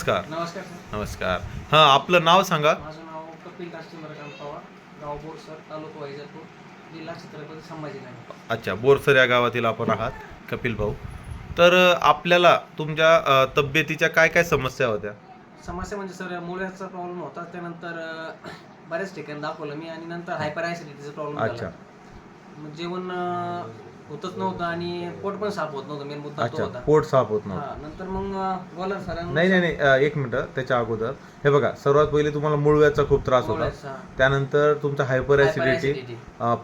नमस्कार. नमस्कार सर. नमस्कार. हां, आपलं नाव सांगा. माझं नाव कपिल कांचनराव पवार, गाव बोरसर, तालुका वैजापूर, जिल्हा छत्रपती संभाजीनगर. अच्छा, बोरसर या गावातील आपण आहात, कपिल भाऊ. तर आपल्याला तुमच्या तब्येतीच्या काय काय समस्या होत्या? समस्या म्हणजे सर मुळव्याधीचा प्रॉब्लेम होता. त्यानंतर बऱ्याच ठिकाणी दाखवलं मी आणि नंतर हायपर ॲसिडिटीचा प्रॉब्लेम अच्छा. झाला. मग जेवण होतच नव्हतं आणि पोट पण साफ होत नव्हतं. मेन मुद्दा तो अच्छा, होता. पोट साफ होत नव्हतं. हां, नंतर मग गोलार सरांना नाही नाही नाही, एक मिनिट. त्याच्या अगोदर हे बघा, सर्वात पहिले तुम्हाला मूळव्याधचा खूप त्रास होता. मुळव्याधचा त्यानंतर तुमचा हायपर ॲसिडिटी,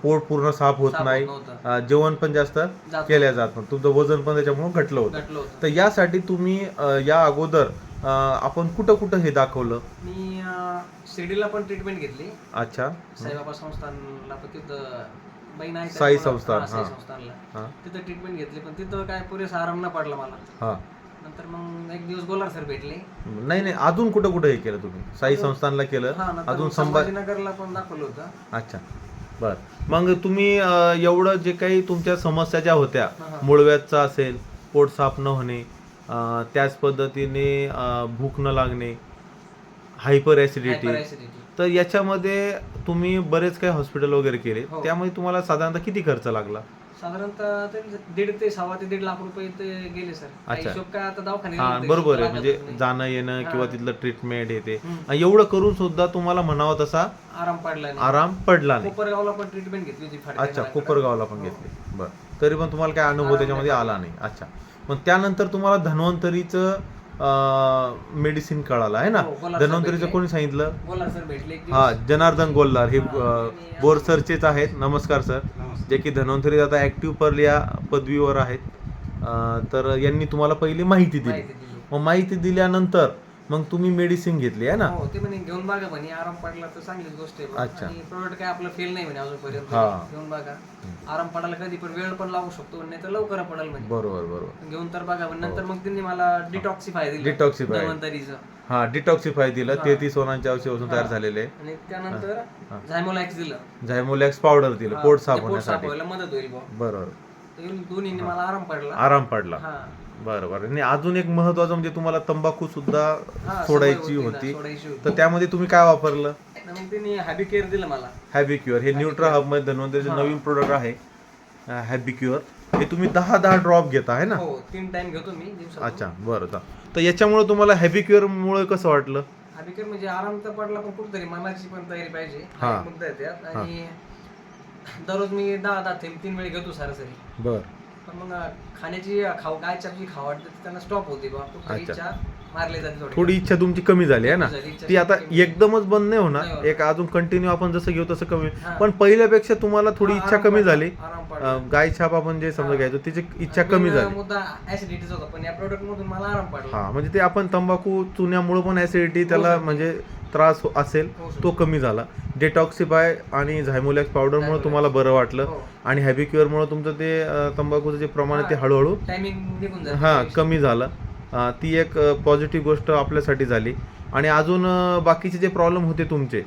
पोट पूर्ण साफ होत साफ नाही, होत नव्हतं. जेवण पण जास्त जात केल्या जात नव्हतं, तुमचं वजन पण त्याच्यामुळे घटलं होतं. घटलं होतं. तर यासाठी तुम्ही या अगोदर आपण कुठं कुठं हे दाखवलं? मी शिर्डीला पण ट्रीटमेंट घेतली. अच्छा. साईबाबा संस्थानला पण तिथं बहीण आहे साई त्यामुळं- संस्थान, हां, साई हां. संस्थानला हां तिथं ट्रीटमेंट घेतली, पण तिथं काय पुरेसा आराम न पडला मला. हां. नंतर मग एक दिवस गोलार सर भेटले. नाही नाही, अजून कुठं कुठं हे केलं तुम्ही? साई संस्थानला केलं, हां, नंतर अजून मग संभाजीनगरला पण दाखवलं होतं. अच्छा, बर. मग तुम्ही एवढं जे काही तुमच्या समस्या ज्या होत्या, हां. मूळव्याधचा असेल, पोट साफ न होणे, त्याच पद्धतीने भूक न लागणे, हायपर ॲसिडिटी, हायपर ॲसिडिटी. तर याच्यामध्ये तुम्ही बरेच काही हॉस्पिटल वगैरे केले. हो. त्यामुळे तुम्हाला साधारणतः किती खर्च लागला? साधारणतः ते 1.5 ते 1.25 ते 1.5 लाख रुपये ते गेले सर. काही अच्छा. हिशोब काय आता दवाखान्यात हां, गेलो तर बरोबर आहे. हिशोब म्हणजे लागतच नाही. जाणं येणं किंवा हां. तिथलं ट्रीटमेंट येते, हम्म. एवढं करून सुद्धा तुम्हाला म्हणावा तसा आराम पडला नाही. आराम पडला नाही. कोपरगावला पण ट्रीटमेंट घेतली होती अच्छा, फाडक्यामध्ये. कोपरगावला पण हो. घेतली. बरं. तरी पण तुम्हाला काय अनुभव आराम त्याच्यामध्ये नाही आला नाही. अच्छा. मग त्यानंतर तुम्हाला धन्वंतरीचं मेडिसिन कळालं आहे ना? हो, गोलार सर धन्वंतरीचं भेटले. कोणी सांगितलं? गोलार सर भेटले एक दिवस. हा, जनार्दन गोल्हार हे हां, बोरसरचेच आहेत. नमस्कार सर. जे की धन्वंतरी आता ॲक्टिव्ह पर्ल या पदवीवर आहेत. तर यांनी तुम्हाला पहिली माहिती दिली. माहिती दिली. मग माहिती दिल्यानंतर मग तुम्ही मेडिसिन घेतली आहे ना? हो, ते म्हणे घेऊन बघा म्हणे, आराम पडला तर चांगलीच गोष्ट आहे बा. अच्छा. आणि प्रोडक्ट काय आपलं फेल नाही म्हणे अजूनपर्यंत. हा. घेऊन बघा, आराम पडायला कधी पण वेळ पण लागू शकतो, नाही तर लवकर पडेल म्हणे. बरोबर बरोबर. घेऊन तर बघा म्हणे. नंतर मग त्यांनी मला डिटॉक्सिफाय दिलं. Detoxify. धन्वंतरीचं. हा, डिटॉक्सिफाय दिलं. हां. 33 सोनांच्या औषधापासून तयार हां. झालेले आहे. आणि त्यानंतर हां. झायमोलॅक्स दिलं. झायमोलॅक्स पावडर दिलं हां, पोट ते साफ पोट साफ होण्यासाठी. व्हायला मदत होईल बा. बरोबर. दोन्हीने मला आराम पडला. आराम पडला. हां. बरोबर. आणि अजून एक महत्वाचं म्हणजे तुम्हाला तंबाखू सुद्धा हां, सोडायची सवय ना, होती. सोडायची होती. तर त्यामध्ये तुम्ही काय वापरलं? आणि मग त्यांनी हॅबी केअर दिलं मला. हॅबिक्युअर. हे न्यूट्रा हब मध्ये धन्वंतरीचं हां. नवीन प्रोडक्ट आहे, हॅबिक्युअर. हे तुम्ही 10 ड्रॉप घेता आहे ना? हो, 3 टाइम घेतो मी दिवसातून. अच्छा, बरं. तर याच्यामुळे तुम्हाला हॅबिक्युअर मुळे कसं वाटलं? हॅबी केअर म्हणजे आराम तर पडला, पण कुठेतरी मनाची पण तयारी पाहिजे. हा हां. एक मुद्दा आहे त्यात. आणि दररोज मी 10 थेंब 3 वेळी घेतो सरासरी. बर. पण मग खाण्याची गायच्या जी खाऊ वाटते त्यांना स्टॉप होते बा. कुठेतरी अच्छा. इच्छा मारली जाते थोडी इच्छा तुमची कमी झाली आहे ना? कमी झाली, इच्छा ती आता कमी. एकदमच बंद नाही होणार. नाही होणार. एक अजून कंटिन्यू आपण जसं घेऊ तसं कमी. हां. पण पहिल्यापेक्षा तुम्हाला थोडी हां, इच्छा आराम कमी पडला, झाली. आराम पडला. गाय छाप आपण जे समजा हां. घ्यायचो त्याची इच्छा कमी मेन झाली. मुद्दा ऍसिडिटीचा होता, पण या प्रोडक्ट मधून मला आराम पडला. हा, म्हणजे ते आपण तंबाखू चुन्यामुळे पण ऍसिडिटी त्याला शकते. म्हणजे त्रास असेल होऊ तो शकते. कमी झाला. डिटॉक्सिफाय आणि झायमोलॅक्स पावडरमुळे झायमोलॅक्स. तुम्हाला बरं वाटलं. हो. आणि हॅबिक्युअरमुळे तुमचं ते तंबाखूचं जे प्रमाण आहे ते हां. हळूहळू टायमिंग निघून जाते. हां कमी झालं. ती एक पॉझिटिव्ह गोष्ट आपल्यासाठी झाली. आणि अजून बाकीचे जे प्रॉब्लेम होते तुमचे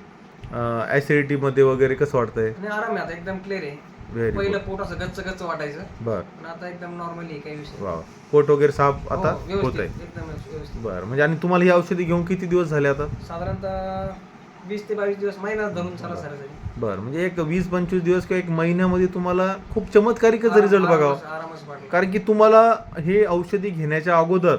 ॲसिडिटीमध्ये वगैरे कसं वाटतंय? आणि आराम आहे आता, एकदम क्लिअर आहे. व्हेरी पहिलं गुड. पोट असं गच्च गच्च वाटायचं, बरं. पण आता एकदम नॉर्मली काही विषय नाही. वा, पोट वगैरे साफ हो, आता व्यवस्थित, होत आहे. एकदम व्यवस्थित. बरं. म्हणजे आणि तुम्हाला ही औषधी घेऊन किती दिवस झाले आता? साधारणतः 20 ते 22 दिवस, महिना धरून चला सरासरी. बरं. म्हणजे एक 20-25 दिवस किंवा एक महिन्यामध्ये तुम्हाला खूप चमत्कारिकच रिझल्ट बघावा. आरामच वाटला. कारण की तुम्हाला हे औषधी घेण्याच्या अगोदर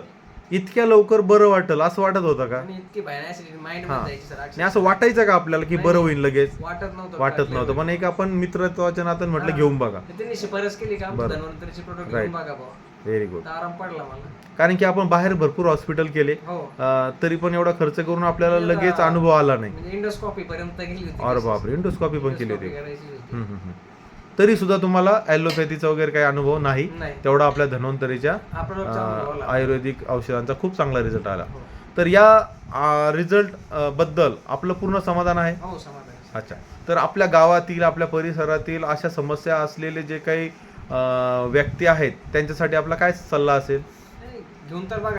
इतक्या लवकर बरं वाटेल असं वाटत होतं का? आणि इतकी भयानक ऍसिडिटी माइंड हां. मध्ये जायची सर. आणि असं वाटायचं का आपल्याला की बरं होईल लगेच? वाटत नव्हतं. वाटत नव्हतं. पण एक आपण मित्रत्वाच्या नात्याने म्हटलं हां. घेऊन बघा. त्यांनी शिफारस केली का बरं. धन्वंतरीचे प्रोडक्ट Right. घेऊन बघा भाऊ. Very good. तर आराम पडला मला. कारण की आपण बाहेर भरपूर हॉस्पिटल केले, हो. तरी पण एवढा खर्च करून आपल्याला लगेच अनुभव आला नाही. म्हणजे इंडोस्कॉपी पर्यंत गेली होती. अरे बापरे, इंडोस्कॉपी पण केली होती. Endoscopy करायची होती. तरी सुद्धा तुम्हाला ॲलोपॅथीचा वगैरे काही अनुभव नाही. नाही. तेवढा आपल्या धन्वंतरीच्या हा product चांगला आला. आयुर्वेदिक औषधांचा खूप चांगला रिझल्ट आला. हो. तर या रिझल्ट बद्दल आपलं पूर्ण समाधान आहे. हो, समाधान आहे. अच्छा. तर आपल्या गावातील आपल्या परिसरातील अशा समस्या असलेले जे काही व्यक्ती आहेत त्यांच्यासाठी आपला काय सल्ला असेल? नाही, घेऊन तर बघा.